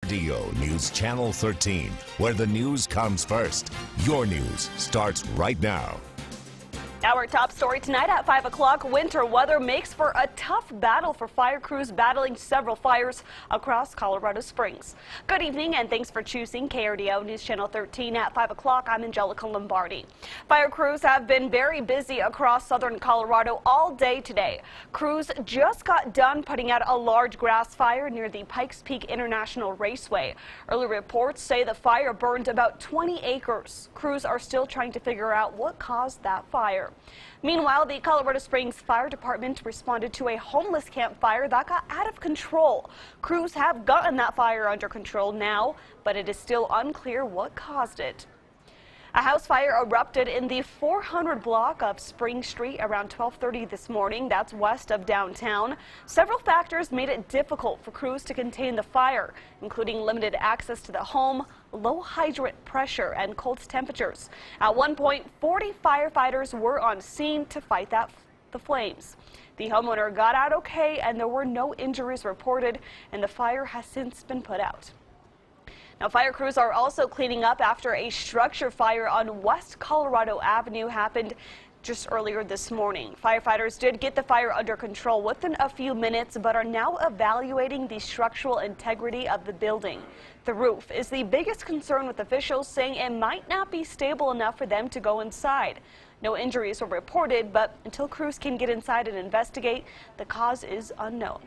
KRDO News Channel 13, where the news comes first. Your news starts right now. Our top story tonight at 5 o'clock, winter weather makes for a tough battle for fire crews battling several fires across Colorado Springs. Good evening and thanks for choosing KRDO News Channel 13 at 5 o'clock. I'm Angelica Lombardi. Fire crews have been very busy across southern Colorado all day today. Crews just got done putting out a large grass fire near the Pikes Peak International Raceway. Early reports say the fire burned about 20 acres. Crews are still trying to figure out what caused that fire. Meanwhile, the Colorado Springs Fire Department responded to a homeless campfire that got out of control. Crews have gotten that fire under control now, but it is still unclear what caused it. A house fire erupted in the 400 block of Spring Street around 12:30 this morning. That's west of downtown. Several factors made it difficult for crews to contain the fire, including limited access to the home, low hydrant pressure, and cold temperatures. At one point, 40 firefighters were on scene to fight the flames. The homeowner got out okay, and there were no injuries reported, and the fire has since been put out. Now, fire crews are also cleaning up after a structure fire on West Colorado Avenue happened just earlier this morning. Firefighters did get the fire under control within a few minutes, but are now evaluating the structural integrity of the building. The roof is the biggest concern, with officials saying it might not be stable enough for them to go inside. No injuries were reported, but until crews can get inside and investigate, the cause is unknown.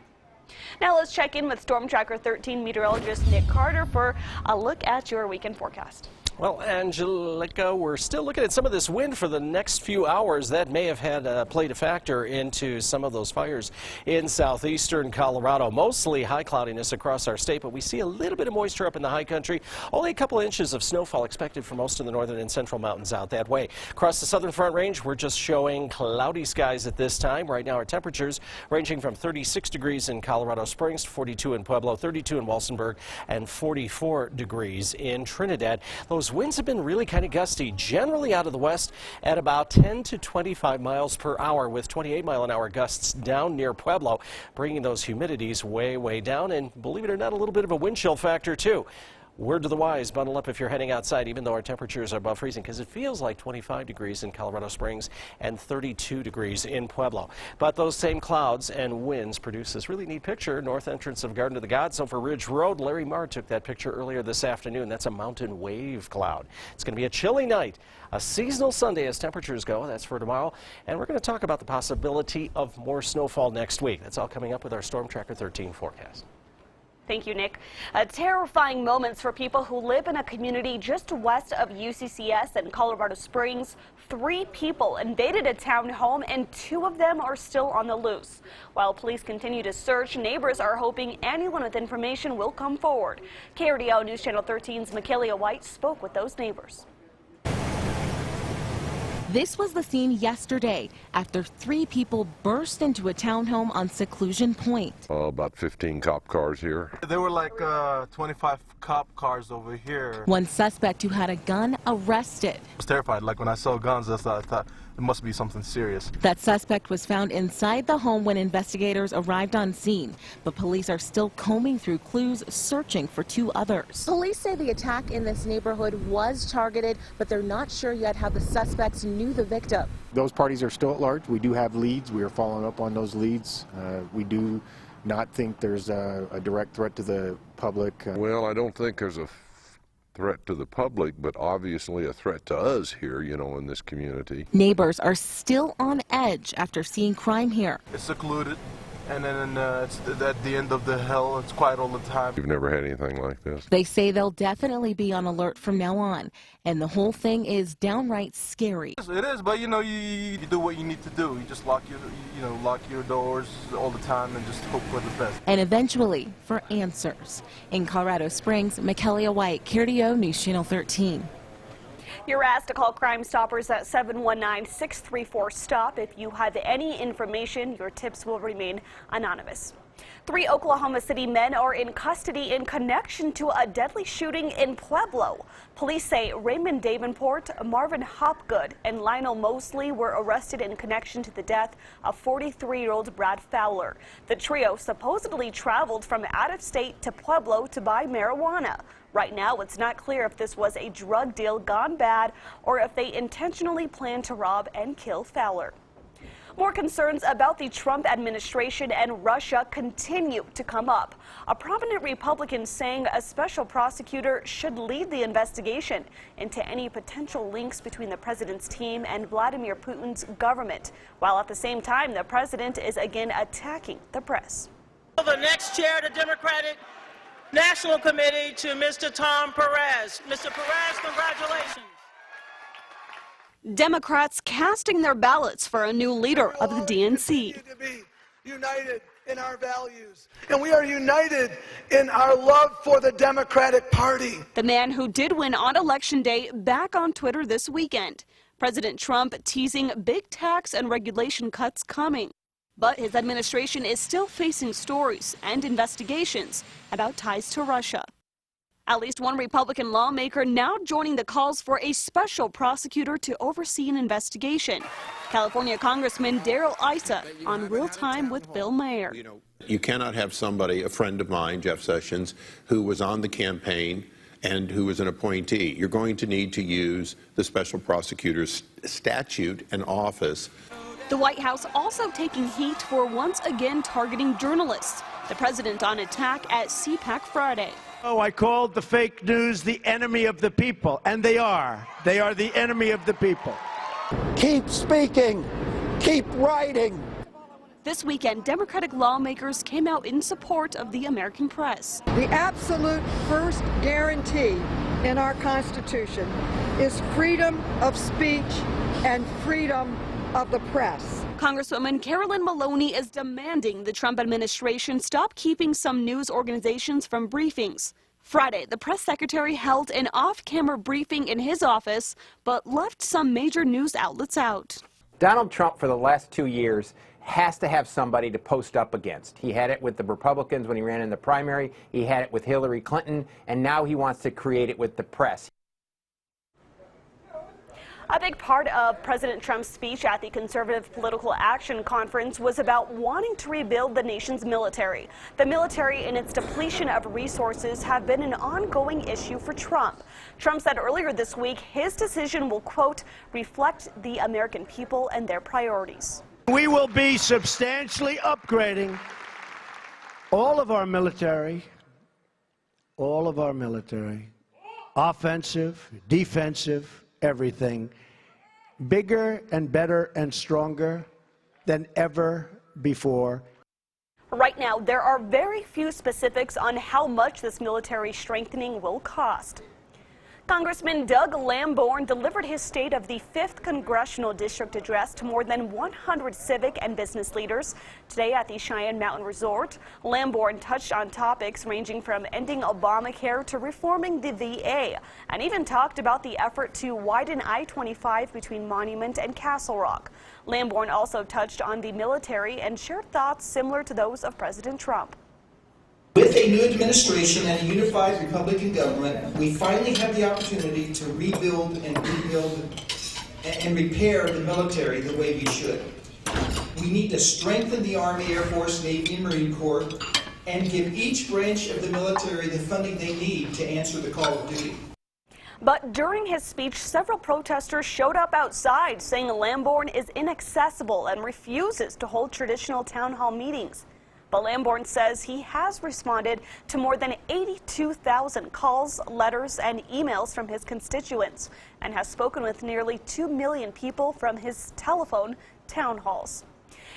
Now let's check in with Storm Tracker 13 meteorologist Nick Carter for a look at your weekend forecast. Well, Angelica, we're still looking at some of this wind for the next few hours. That may have played a factor into some of those fires in southeastern Colorado. Mostly high cloudiness across our state, but we see a little bit of moisture up in the high country. Only a couple inches of snowfall expected for most of the northern and central mountains out that way. Across the southern Front Range, we're just showing cloudy skies at this time. Right now, our temperatures ranging from 36 degrees in Colorado Springs to 42 in Pueblo, 32 in Walsenburg, and 44 degrees in Trinidad. Those winds have been really kind of gusty, generally out of the west at about 10 to 25 miles per hour, with 28-mile-an-hour gusts down near Pueblo, bringing those humidities way, way down, and believe it or not, a little bit of a wind chill factor too. Word to the wise, bundle up if you're heading outside, even though our temperatures are above freezing, because it feels like 25 degrees in Colorado Springs and 32 degrees in Pueblo. But those same clouds and winds produce this really neat picture. North entrance of Garden of the Gods over Ridge Road. Larry Marr took that picture earlier this afternoon. That's a mountain wave cloud. It's going to be a chilly night, a seasonal Sunday as temperatures go. That's for tomorrow. And we're going to talk about the possibility of more snowfall next week. That's all coming up with our Storm Tracker 13 forecast. Thank you, Nick. Terrifying moments for people who live in a community just west of UCCS and Colorado Springs. 3 people invaded a town home, and 2 of them are still on the loose. While police continue to search, neighbors are hoping anyone with information will come forward. KRDO News Channel 13's Michaelia White spoke with those neighbors. This was the scene yesterday after 3 people burst into a townhome on Seclusion Point. About 15 cop cars here. There were like 25 cop cars over here. One suspect who had a gun arrested. I was terrified. Like when I saw guns, I thought it must be something serious. That suspect was found inside the home when investigators arrived on scene, but police are still combing through clues, searching for 2 others. Police say the attack in this neighborhood was targeted, but they're not sure yet how the suspects knew the victim. Those parties are still at large. We do have leads. We are following up on those leads. We do not think there's a direct threat to the public. Well, I don't think there's a threat to the public, but obviously a threat to us here, you know, in this community. Neighbors are still on edge after seeing crime here. It's secluded, and then it's at the end of the hill. It's quiet all the time. We've never had anything like this. They say they'll definitely be on alert from now on, and the whole thing is downright scary. It is, but you know, you do what you need to do. You just lock your doors all the time and just hope for the best. And eventually for answers. In Colorado Springs, Michaelia White, KRDO News Channel 13. You're asked to call Crime Stoppers at 719-634-STOP. If you have any information, your tips will remain anonymous. 3 Oklahoma City men are in custody in connection to a deadly shooting in Pueblo. Police say Raymond Davenport, Marvin Hopgood, and Lionel Mosley were arrested in connection to the death of 43-year-old Brad Fowler. The trio supposedly traveled from out of state to Pueblo to buy marijuana. Right now, it's not clear if this was a drug deal gone bad or if they intentionally planned to rob and kill Fowler. More concerns about the Trump administration and Russia continue to come up. A prominent Republican saying a special prosecutor should lead the investigation into any potential links between the president's team and Vladimir Putin's government, while at the same time the president is again attacking the press. The next chair of the Democratic National Committee to Mr. Tom Perez. Mr. Perez, congratulations. Democrats casting their ballots for a new leader of the DNC. To be united in our values, and we are united in our love for the Democratic Party. The man who did win on Election Day back on Twitter this weekend. President Trump teasing big tax and regulation cuts coming. But his administration is still facing stories and investigations about ties to Russia. At least one Republican lawmaker now joining the calls for a special prosecutor to oversee an investigation. California Congressman Darrell Issa on Real Time with Bill Mayer. You cannot have somebody, a friend of mine, Jeff Sessions, who was on the campaign and who was an appointee. You're going to need to use the special prosecutor's statute and office. The White House also taking heat for once again targeting journalists. The president on attack at CPAC Friday. Oh, I called the fake news the enemy of the people, and they are. They are the enemy of the people. Keep speaking. Keep writing. This weekend, Democratic lawmakers came out in support of the American press. The absolute first guarantee in our Constitution is freedom of speech and freedom of the press. Congresswoman Carolyn Maloney is demanding the Trump administration stop keeping some news organizations from briefings. Friday, the press secretary held an off-camera briefing in his office, but left some major news outlets out. Donald Trump, for the last 2 years, has to have somebody to post up against. He had it with the Republicans when he ran in the primary. He had it with Hillary Clinton, and now he wants to create it with the press. A big part of President Trump's speech at the Conservative Political Action Conference was about wanting to rebuild the nation's military. The military and its depletion of resources have been an ongoing issue for Trump. Trump said earlier this week his decision will, quote, reflect the American people and their priorities. We will be substantially upgrading all of our military, offensive, defensive, everything, bigger and better and stronger than ever before. Right now, there are very few specifics on how much this military strengthening will cost. Congressman Doug Lamborn delivered his State of the 5th Congressional District address to more than 100 civic and business leaders today at the Cheyenne Mountain Resort. Lamborn touched on topics ranging from ending Obamacare to reforming the VA, and even talked about the effort to widen I-25 between Monument and Castle Rock. Lamborn also touched on the military and shared thoughts similar to those of President Trump. With a new administration and a unified Republican government, we finally have the opportunity to rebuild and repair the military the way we should. We need to strengthen the Army, Air Force, Navy, and Marine Corps, and give each branch of the military the funding they need to answer the call of duty. But during his speech, several protesters showed up outside saying Lamborn is inaccessible and refuses to hold traditional town hall meetings. But Lamborn says he has responded to more than 82,000 calls, letters, and emails from his constituents and has spoken with nearly 2 million people from his telephone town halls.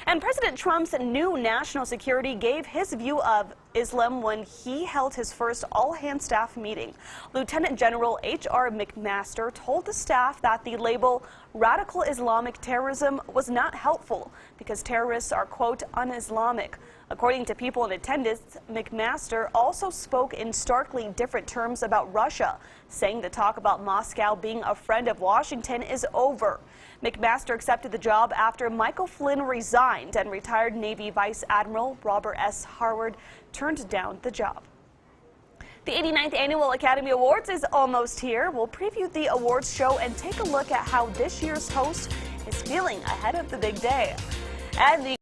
And President Trump's new national security gave his view of Islam when he held his first all-hands staff meeting. Lieutenant General H.R. McMaster told the staff that the label radical Islamic terrorism was not helpful because terrorists are, quote, un-Islamic. According to people in attendance, McMaster also spoke in starkly different terms about Russia, saying the talk about Moscow being a friend of Washington is over. McMaster accepted the job after Michael Flynn resigned and retired Navy Vice Admiral Robert S. Harward turned down the job. The 89th Annual Academy Awards is almost here. We'll preview the awards show and take a look at how this year's host is feeling ahead of the big day. And the